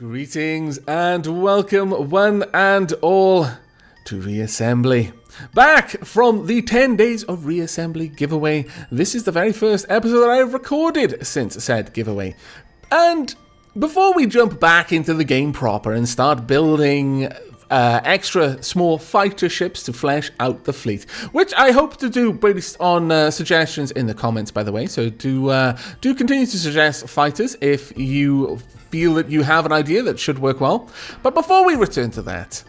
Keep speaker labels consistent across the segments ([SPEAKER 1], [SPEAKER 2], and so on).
[SPEAKER 1] Greetings and welcome one and all to Reassembly. Back from the 10 days of Reassembly giveaway. This is the very first episode that I have recorded since said giveaway. And before we jump back into the game proper and start building extra small fighter ships to flesh out the fleet, which I hope to do based on suggestions in the comments, by the way. So do continue to suggest fighters if you feel that you have an idea that should work well. But before we return to that,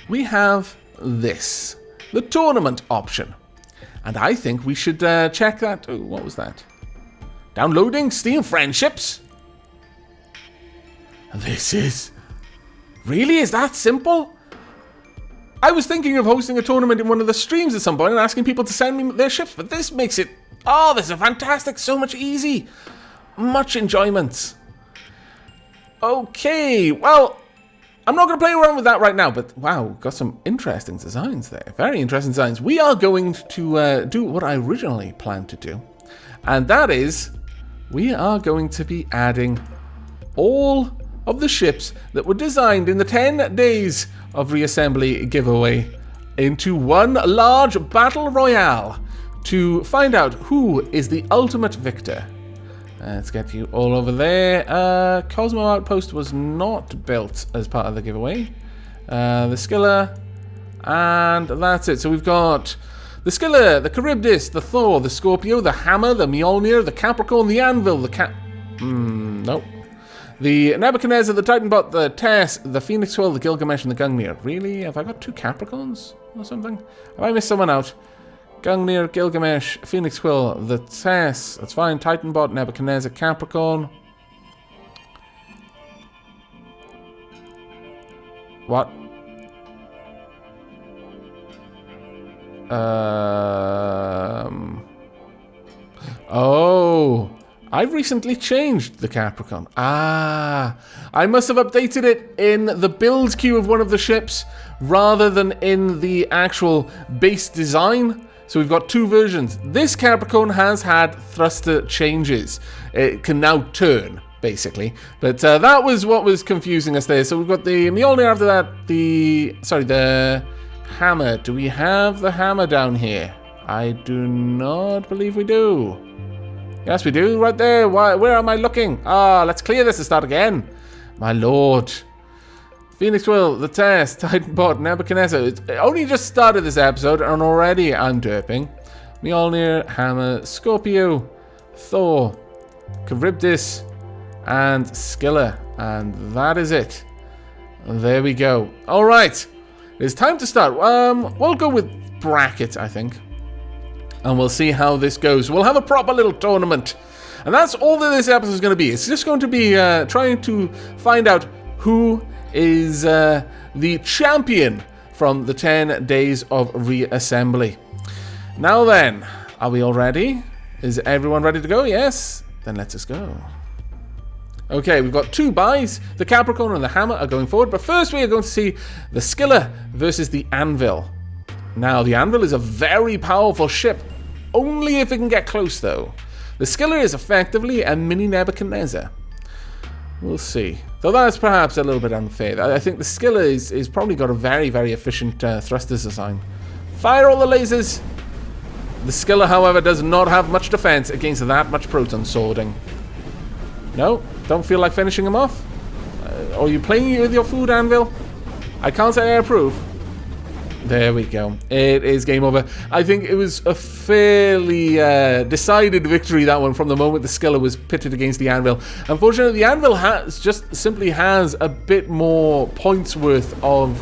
[SPEAKER 1] we have this, the tournament option. And I think we should check that. Oh, what was that? Downloading Steam Friendships? This is... Really? Is that simple? I was thinking of hosting a tournament in one of the streams at some point and asking people to send me their ships, but this makes it... Oh, this is fantastic. So much easy. Much enjoyment. Okay, well, I'm not going to play around with that right now, but wow, got some interesting designs there. Very interesting designs. We are going to do what I originally planned to do, and that is we are going to be adding all of the ships that were designed in the 10 days of Reassembly giveaway into one large battle royale to find out who is the ultimate victor. Let's get you all over there. Cosmo Outpost was not built as part of the giveaway. The Skiller, and that's it. So we've got the Skiller, the Charybdis, the Thor, the Scorpio, the Hammer, the Mjolnir, the Capricorn, the Anvil, the nope. The Nebuchadnezzar, the Titanbot, the Tess, the Phoenix Quill, the Gilgamesh, and the Gungnir. Really? Have I got two Capricorns or something? Have I missed someone out? Gungnir, Gilgamesh, Phoenix Quill, the Tess, that's fine, Titanbot, Nebuchadnezzar, Capricorn. What? Oh, I've recently changed the Capricorn. Ah, I must have updated it in the build queue of one of the ships rather than in the actual base design. So we've got two versions. This Capricorn has had thruster changes. It can now turn, basically. But that was what was confusing us there. So we've got the Mjolnir after that. The Hammer. Do we have the Hammer down here? I do not believe we do. Yes, we do, right there. Where am I looking? Let's clear this and start again. My lord. Phoenix Quill, the Test, Titanbot, Nebuchadnezzar. It only just started this episode and already I'm derping. Mjolnir, Hammer, Scorpio, Thor, Charybdis, and Skiller. And that is it. There we go. Alright. It's time to start. We'll go with bracket, I think. And we'll see how this goes. We'll have a proper little tournament. And that's all that this episode is going to be. It's just going to be trying to find out who is the champion from the 10 days of Reassembly. Now then, are we all ready? Is everyone ready to go? Yes? Then let us go. Okay, we've got two buys. The Capricorn and the Hammer are going forward. But first we are going to see the Skiller versus the Anvil. Now, the Anvil is a very powerful ship. Only if it can get close, though. The Skiller is effectively a mini Nebuchadnezzar. We'll see. Though that's perhaps a little bit unfair. I think the Skiller is probably got a very, very efficient thrusters design. Fire all the lasers. The Skiller, however, does not have much defense against that much proton swording. No? Don't feel like finishing him off? Are you playing with your food, Anvil? I can't say I approve. There we go. It is game over. I think it was a fairly decided victory, that one, from the moment the Skiller was pitted against the Anvil. Unfortunately, the Anvil simply has a bit more points worth of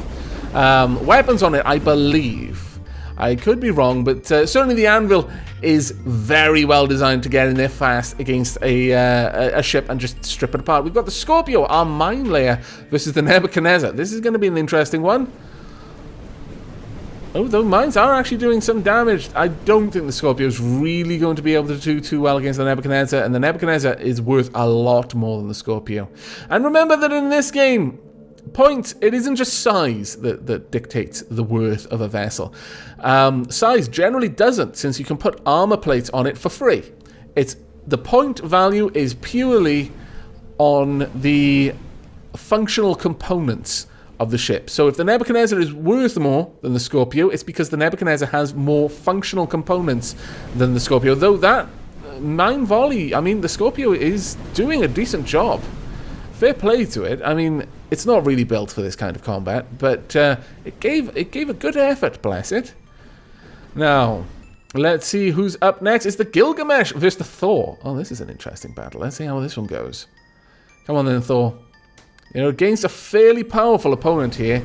[SPEAKER 1] weapons on it, I believe. I could be wrong, but certainly the Anvil is very well designed to get in there fast against a ship and just strip it apart. We've got the Scorpio, our mine layer, versus the Nebuchadnezzar. This is going to be an interesting one. Oh, those mines are actually doing some damage. I don't think the Scorpio is really going to be able to do too well against the Nebuchadnezzar, and the Nebuchadnezzar is worth a lot more than the Scorpio. And remember that in this game, it isn't just size that dictates the worth of a vessel. Size generally doesn't, since you can put armor plates on it for free. The point value is purely on the functional components of the ship. So if the Nebuchadnezzar is worth more than the Scorpio, it's because the Nebuchadnezzar has more functional components than the Scorpio. Though that mine volley, I mean, the Scorpio is doing a decent job. Fair play to it. I mean, it's not really built for this kind of combat, but it gave a good effort, bless it. Now, let's see who's up next. It's the Gilgamesh versus the Thor. Oh, this is an interesting battle. Let's see how this one goes. Come on then, Thor. You know, against a fairly powerful opponent here.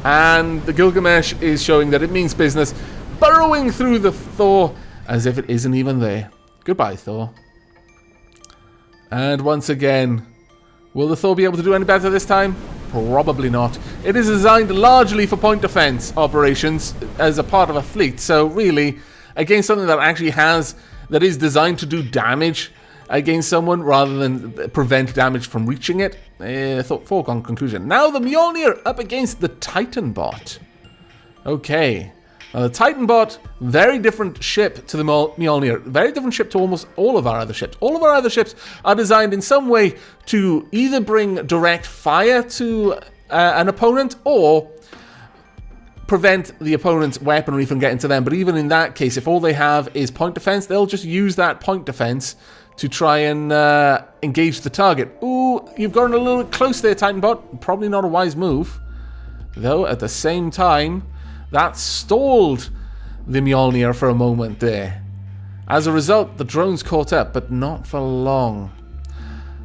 [SPEAKER 1] And the Gilgamesh is showing that it means business, burrowing through the Thor as if it isn't even there. Goodbye, Thor. And once again, will the Thor be able to do any better this time? Probably not. It is designed largely for point defense operations as a part of a fleet. So really, against something that actually that is designed to do damage against someone rather than prevent damage from reaching it, foregone conclusion. Now the Mjolnir up against the Titanbot. Okay. Now the Titanbot, very different ship to the Mjolnir. Very different ship to almost all of our other ships. All of our other ships are designed in some way to either bring direct fire to an opponent or prevent the opponent's weaponry from getting to them. But even in that case, if all they have is point defense, they'll just use that point defense to try and engage the target. Ooh, you've gotten a little close there, Titanbot. Probably not a wise move. Though, at the same time, that stalled the Mjolnir for a moment there. As a result, the drones caught up, but not for long.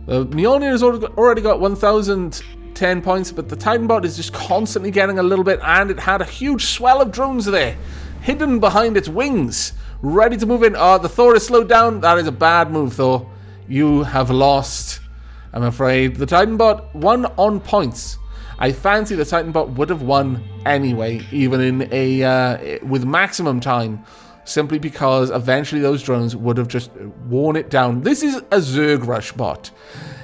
[SPEAKER 1] The Mjolnir has already got 1,010 points, but the Titanbot is just constantly getting a little bit, and it had a huge swell of drones there, hidden behind its wings, ready to move in. Oh, the Thor is slowed down. That is a bad move, Thor. You have lost, I'm afraid. The Titanbot won on points. I fancy the Titanbot would have won anyway, even in with maximum time, simply because eventually those drones would have just worn it down. This is a Zerg Rush bot.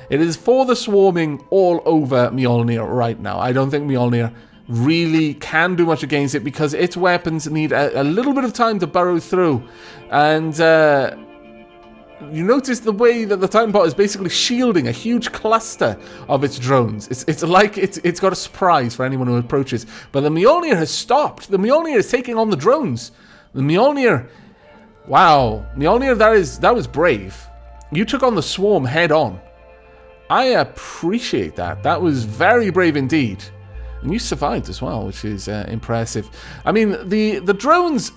[SPEAKER 1] It is for the swarming all over Mjolnir right now. I don't think Mjolnir really can do much against it because its weapons need a little bit of time to burrow through. And you notice the way that the Titanbot is basically shielding a huge cluster of its drones. It's like it's got a surprise for anyone who approaches. But the Mjolnir has stopped. The Mjolnir is taking on the drones. The Mjolnir, wow, Mjolnir, that was brave. You took on the swarm head on. I appreciate that. That was very brave indeed. And you survived as well, which is impressive. I mean, the drones,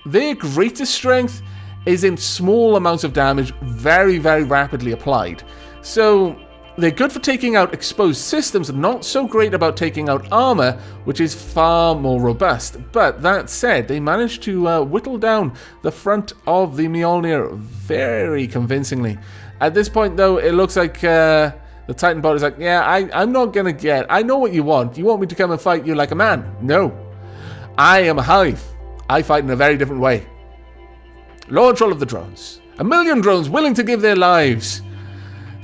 [SPEAKER 1] their greatest strength is in small amounts of damage, very, very rapidly applied. So they're good for taking out exposed systems, not so great about taking out armor, which is far more robust. But that said, they managed to whittle down the front of the Mjolnir very convincingly. At this point, though, it looks like the Titanbot is like, yeah, I'm not going to get... I know what you want. You want me to come and fight you like a man? No. I am a hive. I fight in a very different way. Launch all of the drones. 1 million drones willing to give their lives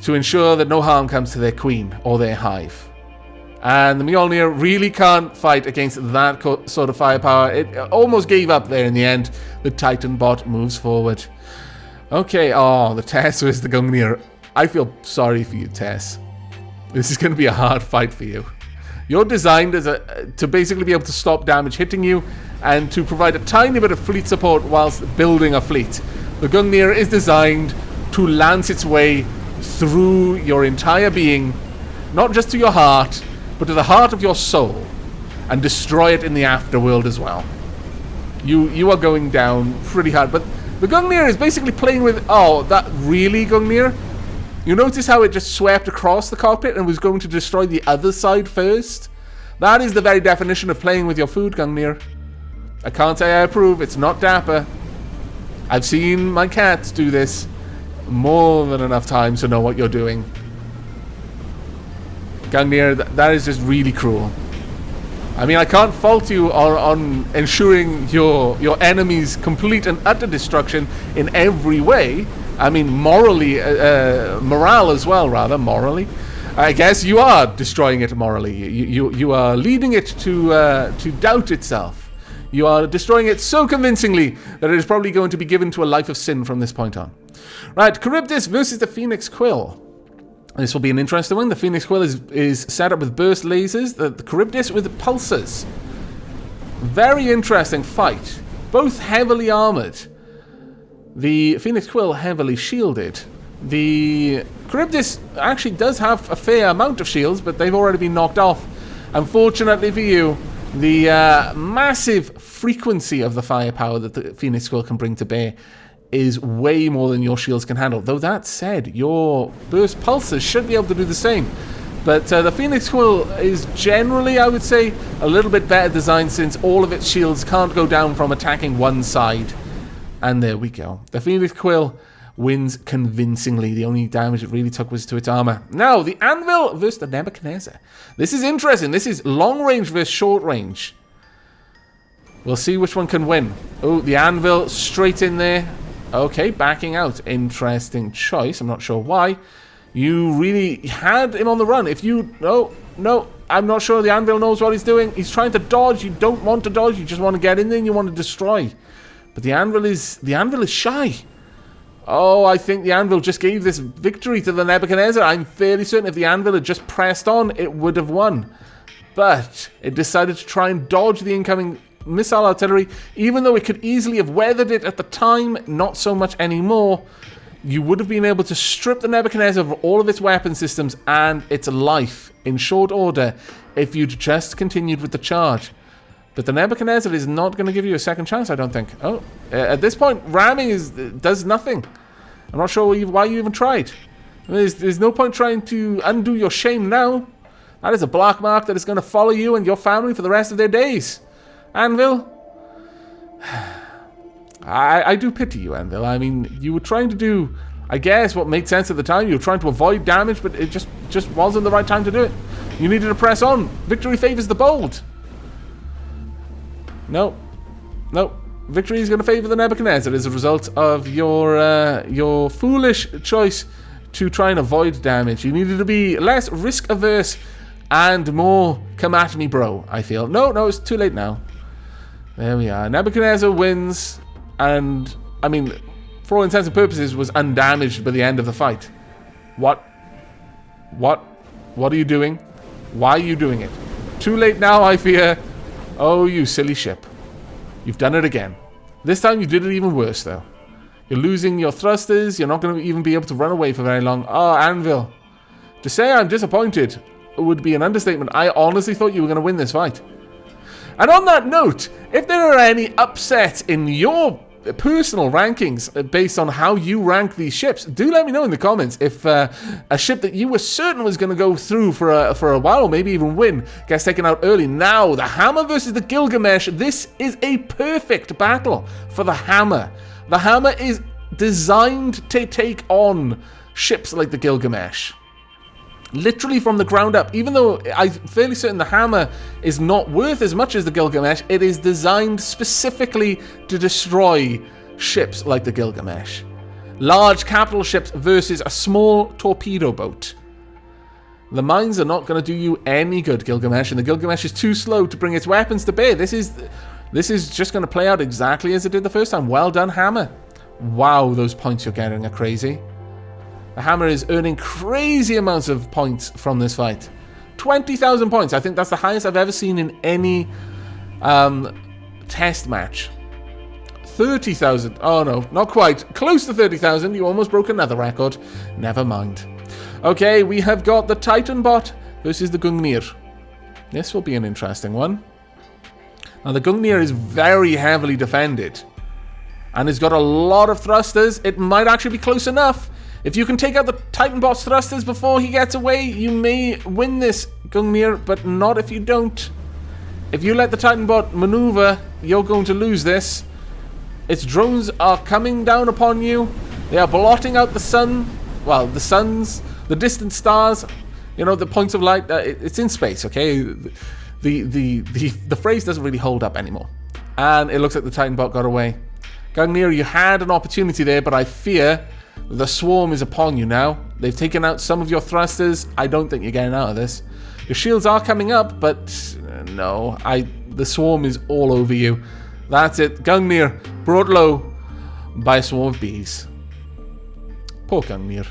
[SPEAKER 1] to ensure that no harm comes to their queen or their hive. And the Mjolnir really can't fight against that sort of firepower. It almost gave up there in the end. The Titanbot moves forward. Okay, oh, the Tess is the Gungnir. I feel sorry for you, Tess. This is going to be a hard fight for you. You're designed as to basically be able to stop damage hitting you and to provide a tiny bit of fleet support whilst building a fleet. The Gungnir is designed to lance its way through your entire being, not just to your heart, but to the heart of your soul, and destroy it in the afterworld as well. You are going down pretty hard, but the Gungnir is basically playing with... Oh, that really, Gungnir? You notice how it just swept across the cockpit and was going to destroy the other side first? That is the very definition of playing with your food, Gungnir. I can't say I approve. It's not dapper. I've seen my cats do this more than enough times to know what you're doing. Gungnir, that is just really cruel. I mean, I can't fault you on ensuring your enemy's complete and utter destruction in every way. I mean, morally, morale as well, rather, morally. I guess you are destroying it morally. You are leading it to doubt itself. You are destroying it so convincingly that it is probably going to be given to a life of sin from this point on. Right, Charybdis versus the Phoenix Quill. This will be an interesting one. The Phoenix Quill is set up with burst lasers. The Charybdis with pulsers. Very interesting fight. Both heavily armored. The Phoenix Quill heavily shielded. The Charybdis actually does have a fair amount of shields, but they've already been knocked off. Unfortunately for you, the massive frequency of the firepower that the Phoenix Quill can bring to bear is way more than your shields can handle. Though that said, your burst pulses should be able to do the same. But the Phoenix Quill is generally, I would say, a little bit better designed, since all of its shields can't go down from attacking one side. And there we go. The Phoenix Quill wins convincingly. The only damage it really took was to its armor. Now, the Anvil versus the Nebuchadnezzar. This is interesting. This is long range versus short range. We'll see which one can win. Oh, the Anvil straight in there. Okay, backing out. Interesting choice. I'm not sure why. You really had him on the run. If you... No, I'm not sure the Anvil knows what he's doing. He's trying to dodge. You don't want to dodge. You just want to get in there and you want to destroy. But the Anvil is shy. Oh, I think the Anvil just gave this victory to the Nebuchadnezzar. I'm fairly certain if the Anvil had just pressed on, it would have won. But it decided to try and dodge the incoming missile artillery, even though it could easily have weathered it at the time, not so much anymore. You would have been able to strip the Nebuchadnezzar of all of its weapon systems and its life in short order if you'd just continued with the charge. But the Nebuchadnezzar is not going to give you a second chance, I don't think. Oh, at this point, ramming does nothing. I'm not sure why you even tried. There's no point trying to undo your shame now. That is a black mark that is going to follow you and your family for the rest of their days. Anvil? I do pity you, Anvil. I mean, you were trying to do, I guess, what made sense at the time. You were trying to avoid damage, but it just wasn't the right time to do it. You needed to press on. Victory favors the bold. No. Victory is going to favor the Nebuchadnezzar as a result of your foolish choice to try and avoid damage. You needed to be less risk-averse and more come at me, bro, I feel. No, it's too late now. There we are. Nebuchadnezzar wins, and, I mean, for all intents and purposes, was undamaged by the end of the fight. What are you doing? Why are you doing it? Too late now, I fear. Oh, you silly ship. You've done it again. This time you did it even worse, though. You're losing your thrusters. You're not going to even be able to run away for very long. Oh, Anvil. To say I'm disappointed would be an understatement. I honestly thought you were going to win this fight. And on that note, if there are any upsets in your personal rankings based on how you rank these ships, do let me know in the comments. If a ship that you were certain was going to go through for a while, or maybe even win, gets taken out early. Now, the Hammer versus the Gilgamesh. This is a perfect battle for the Hammer. The Hammer is designed to take on ships like the Gilgamesh. Literally from the ground up. Even though I'm fairly certain the Hammer is not worth as much as the Gilgamesh, it is designed specifically to destroy ships like the Gilgamesh. Large capital ships versus a small torpedo boat. The mines are not going to do you any good, Gilgamesh, and the Gilgamesh is too slow to bring its weapons to bear. This is just going to play out exactly as it did the first time. Well done, Hammer. Wow, those points you're getting are crazy. The Hammer is earning crazy amounts of points from this fight. 20,000 points. I think that's the highest I've ever seen in any test match. 30,000. Oh no, not quite. Close to 30,000. You almost broke another record. Never mind. Okay, we have got the Titanbot versus the Gungnir. This will be an interesting one. Now, the Gungnir is very heavily defended. And it's got a lot of thrusters. It might actually be close enough. If you can take out the Titanbot's thrusters before he gets away, you may win this, Gungnir, but not if you don't. If you let the Titanbot maneuver, you're going to lose this. Its drones are coming down upon you. They are blotting out the sun. Well, the suns, the distant stars, you know, the points of light. It's in space, okay? The phrase doesn't really hold up anymore. And it looks like the Titanbot got away. Gungnir, you had an opportunity there, but I fear the swarm is upon you now. They've taken out some of your thrusters. I don't think you're getting out of this. Your shields are coming up, but no. The swarm is all over you. That's it. Gungnir brought low by a swarm of bees. Poor Gungnir.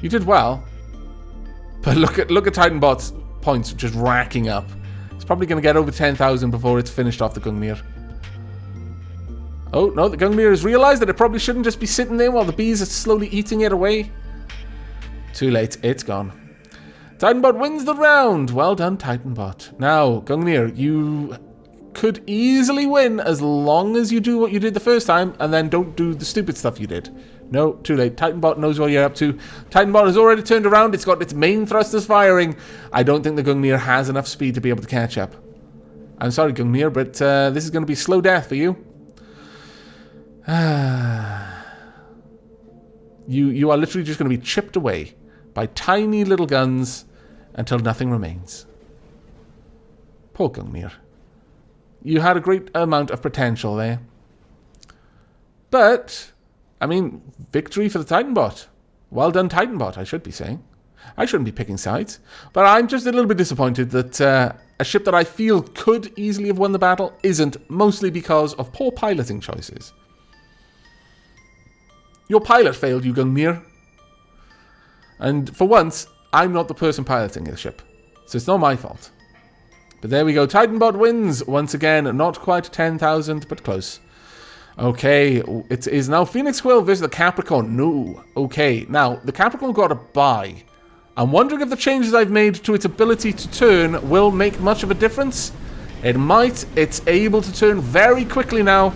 [SPEAKER 1] You did well. But look at Titanbot's points just racking up. It's probably going to get over 10,000 before it's finished off the Gungnir. Oh, no, the Gungnir has realized that it probably shouldn't just be sitting there while the bees are slowly eating it away. Too late, it's gone. Titanbot wins the round. Well done, Titanbot. Now, Gungnir, you could easily win as long as you do what you did the first time and then don't do the stupid stuff you did. No, too late. Titanbot knows what you're up to. Titanbot has already turned around. It's got its main thrusters firing. I don't think the Gungnir has enough speed to be able to catch up. I'm sorry, Gungnir, but this is going to be slow death for you. You are literally just going to be chipped away by tiny little guns until nothing remains. Poor Gungnir. You had a great amount of potential there. But, I mean, victory for the Titanbot. Well done, Titanbot, I should be saying. I shouldn't be picking sides. But I'm just a little bit disappointed that a ship that I feel could easily have won the battle isn't, mostly because of poor piloting choices. Your pilot failed, you Gungnir. And for once, I'm not the person piloting the ship. So it's not my fault. But there we go. Titanbot wins once again. Not quite 10,000, but close. Okay, it is now Phoenix Quill versus the Capricorn. No. Okay, now, the Capricorn got a bye. I'm wondering if the changes I've made to its ability to turn will make much of a difference. It might. It's able to turn very quickly now.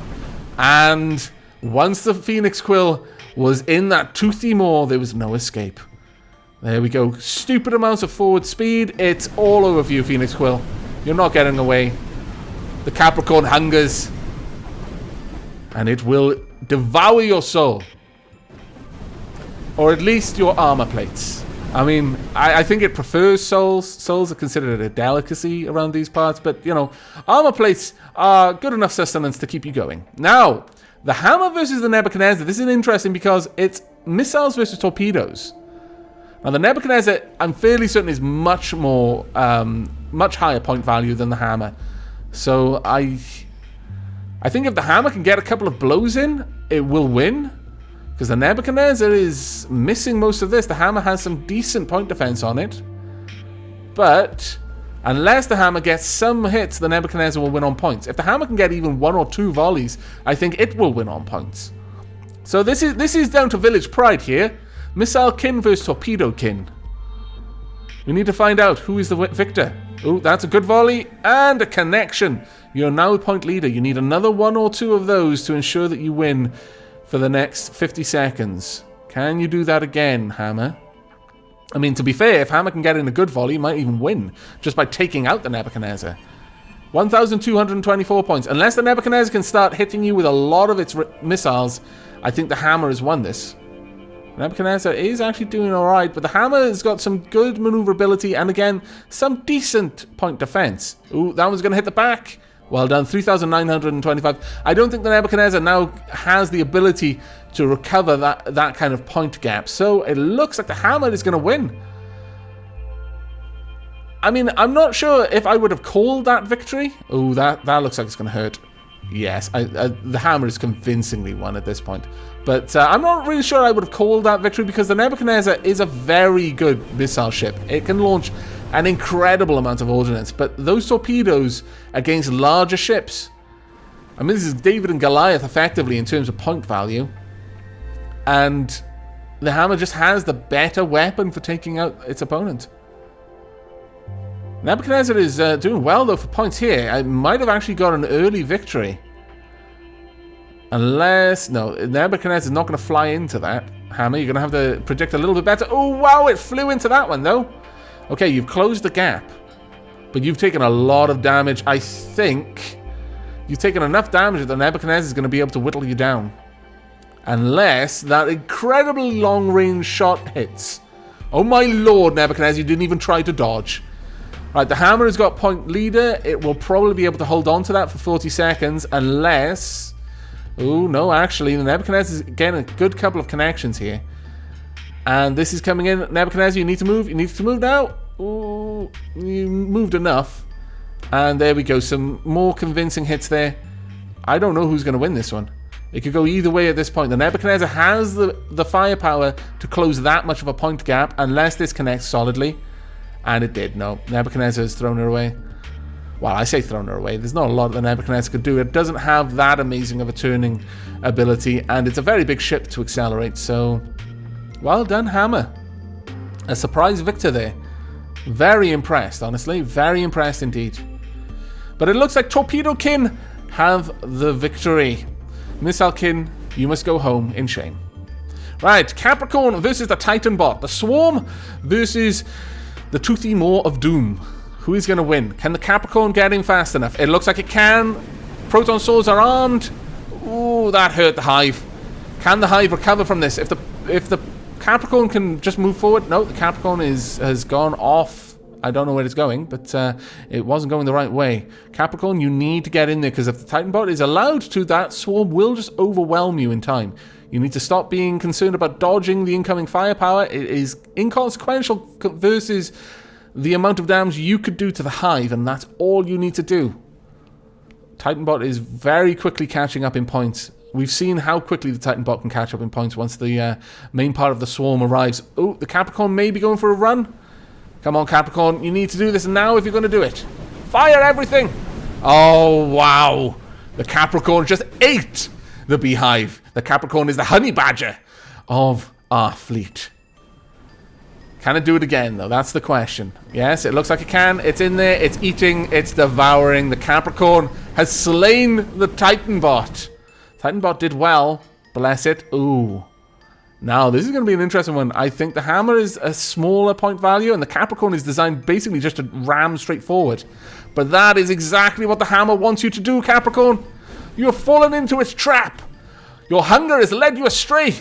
[SPEAKER 1] And once the Phoenix Quill was in that toothy maw, there was no escape. There we go. Stupid amounts of forward speed. It's all over for you, Phoenix Quill. You're not getting away. The Capricorn hungers. And it will devour your soul. Or at least your armor plates. I mean, I think it prefers souls. Souls are considered a delicacy around these parts. But, you know, armor plates are good enough sustenance to keep you going. Now, the hammer versus the Nebuchadnezzar. This is interesting because it's missiles versus torpedoes. Now, the Nebuchadnezzar, I'm fairly certain, is much more, much higher point value than the hammer. So, I think if the hammer can get a couple of blows in, it will win. Because the Nebuchadnezzar is missing most of this. The hammer has some decent point defense on it. But unless the hammer gets some hits, the Nebuchadnezzar will win on points. If the hammer can get even 1 or 2 volleys, I think it will win on points. So this is down to village pride here. Missile kin versus torpedo kin. We need to find out who is the victor. Oh, that's a good volley and a connection. You're now point leader. You need another 1 or 2 of those to ensure that you win for the next 50 seconds. Can you do that again, Hammer? I mean, to be fair, if Hammer can get in a good volley, he might even win just by taking out the Nebuchadnezzar. 1,224 points. Unless the Nebuchadnezzar can start hitting you with a lot of its missiles, I think the Hammer has won this. Nebuchadnezzar is actually doing alright, but the Hammer has got some good maneuverability and, again, some decent point defense. Ooh, that one's going to hit the back. Well done, 3,925. I don't think the Nebuchadnezzar now has the ability to recover that kind of point gap. So it looks like the Hammer is going to win. I mean, I'm not sure if I would have called that victory. Oh, that looks like it's going to hurt. Yes, the Hammer is convincingly won at this point. But I'm not really sure I would have called that victory because the Nebuchadnezzar is a very good missile ship. It can launch an incredible amount of ordnance, but those torpedoes against larger ships, I mean, this is David and Goliath effectively in terms of point value, and the Hammer just has the better weapon for taking out its opponent. Nebuchadnezzar is doing well though for points here. I might have actually got an early victory. Unless, no, Nebuchadnezzar is not going to fly into that Hammer. You're going to have to predict a little bit better. Oh wow, it flew into that one though. Okay, you've closed the gap, but you've taken a lot of damage. I think you've taken enough damage that the Nebuchadnezzar is going to be able to whittle you down. Unless that incredibly long-range shot hits. Oh my lord, Nebuchadnezzar, you didn't even try to dodge. Right, the Hammer has got point leader. It will probably be able to hold on to that for 40 seconds, unless... Oh, no, actually, the Nebuchadnezzar is getting a good couple of connections here. And this is coming in. Nebuchadnezzar, you need to move. You need to move now. Ooh, you moved enough. And there we go. Some more convincing hits there. I don't know who's going to win this one. It could go either way at this point. The Nebuchadnezzar has the firepower to close that much of a point gap unless this connects solidly. And it did. No, Nebuchadnezzar has thrown her away. Well, I say thrown her away. There's not a lot the Nebuchadnezzar could do. It doesn't have that amazing of a turning ability, and it's a very big ship to accelerate. So, well done, Hammer. A surprise victor there. Very impressed, honestly. Very impressed indeed. But it looks like Torpedo-kin have the victory. Missile-kin, you must go home in shame. Right, Capricorn versus the Titanbot. The Swarm versus the Toothy Maw of Doom. Who is going to win? Can the Capricorn get in fast enough? It looks like it can. Proton swords are armed. Ooh, that hurt the Hive. Can the Hive recover from this? If the Capricorn can just move forward. No, the Capricorn has gone off. I don't know where it's going, but it wasn't going the right way. Capricorn, you need to get in there, because if the Titanbot is allowed to, that Swarm will just overwhelm you in time. You need to stop being concerned about dodging the incoming firepower. It is inconsequential versus the amount of damage you could do to the Hive, and that's all you need to do. Titanbot is very quickly catching up in points. We've seen how quickly the Titanbot can catch up in points once the main part of the Swarm arrives. Oh, the Capricorn may be going for a run. Come on, Capricorn. You need to do this now if you're going to do it. Fire everything. Oh, wow. The Capricorn just ate the Beehive. The Capricorn is the honey badger of our fleet. Can it do it again, though? That's the question. Yes, it looks like it can. It's in there. It's eating. It's devouring. The Capricorn has slain the Titanbot. Titanbot did well. Bless it. Ooh. Now, this is going to be an interesting one. I think the Hammer is a smaller point value, and the Capricorn is designed basically just to ram straight forward. But that is exactly what the Hammer wants you to do, Capricorn. You have fallen into its trap. Your hunger has led you astray.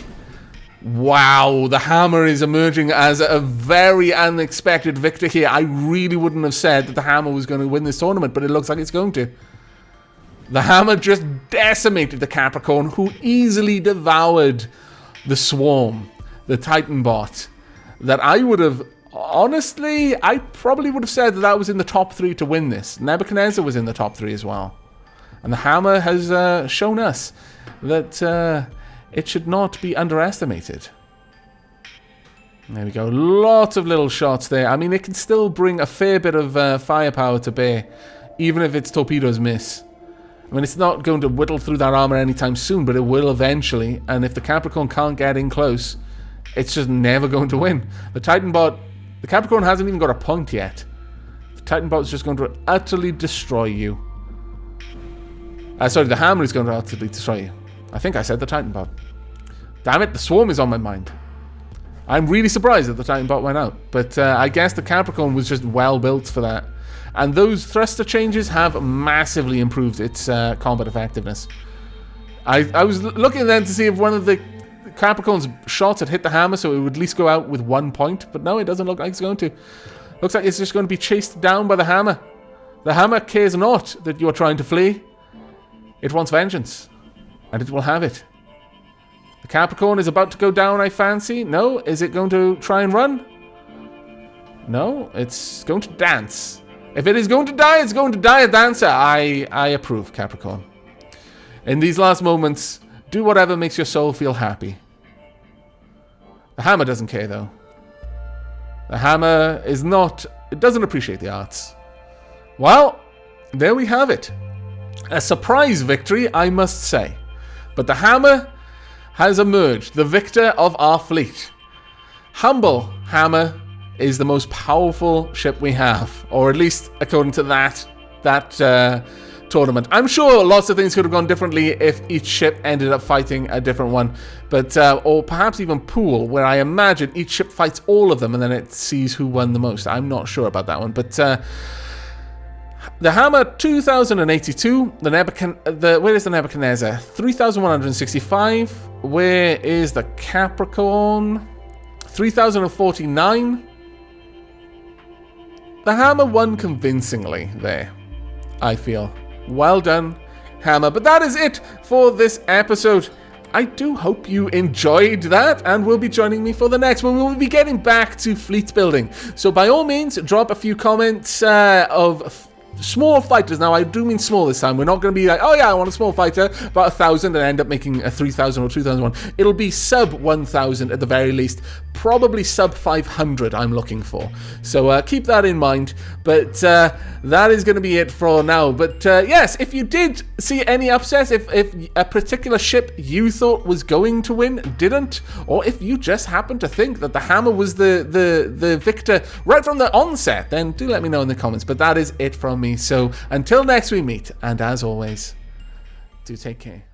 [SPEAKER 1] Wow, the Hammer is emerging as a very unexpected victor here. I really wouldn't have said that the Hammer was going to win this tournament, but it looks like it's going to. The Hammer just decimated the Capricorn, who easily devoured the Swarm, the Titanbot, that I would have, honestly, I probably would have said that was in the top 3 to win this. Nebuchadnezzar was in the top 3 as well. And the Hammer has shown us that it should not be underestimated. There we go. Lots of little shots there. I mean, it can still bring a fair bit of firepower to bear, even if its torpedoes miss. I mean, it's not going to whittle through that armor anytime soon, but it will eventually. And if the Capricorn can't get in close, it's just never going to win. The Titanbot, the Capricorn hasn't even got a point yet. The Titanbot is just going to utterly destroy you. Sorry, the Hammer is going to utterly destroy you. I think I said the Titanbot. Damn it, the Swarm is on my mind. I'm really surprised that the Titanbot went out. But I guess the Capricorn was just well built for that. And those thruster changes have massively improved its combat effectiveness. I was looking then to see if one of the Capricorn's shots had hit the Hammer, so it would at least go out with 1 point. But no, it doesn't look like it's going to. Looks like it's just going to be chased down by the Hammer. The Hammer cares not that you're trying to flee. It wants vengeance. And it will have it. The Capricorn is about to go down, I fancy. No? Is it going to try and run? No? It's going to dance. If it is going to die, it's going to die a dancer. I approve, Capricorn. In these last moments, do whatever makes your soul feel happy. The Hammer doesn't care, though. The Hammer is not... It doesn't appreciate the arts. Well, there we have it. A surprise victory, I must say. But the Hammer has emerged, the victor of our fleet. Humble Hammer is the most powerful ship we have, or at least according to that tournament. I'm sure lots of things could have gone differently if each ship ended up fighting a different one, but or perhaps even pool, where I imagine each ship fights all of them and then it sees who won the most. I'm not sure about that one, but the Hammer 2082, where is the Nebuchadnezzar? 3165. Where is the Capricorn? 3049. The Hammer won convincingly there, I feel. Well done, Hammer. But that is it for this episode. I do hope you enjoyed that and will be joining me for the next one. We will be getting back to fleet building. So by all means, drop a few comments of small fighters. Now, I do mean small this time. We're not going to be like, oh yeah, I want a small fighter, about 1,000, and end up making a 3,000 or 2,001. It'll be sub 1,000 at the very least. Probably sub 500 I'm looking for. So keep that in mind. But that is going to be it for now. But yes, if you did see any upsets, if a particular ship you thought was going to win didn't, or if you just happened to think that the Hammer was the victor right from the onset, then do let me know in the comments. But that is it from me. So until next we meet, and as always, do take care.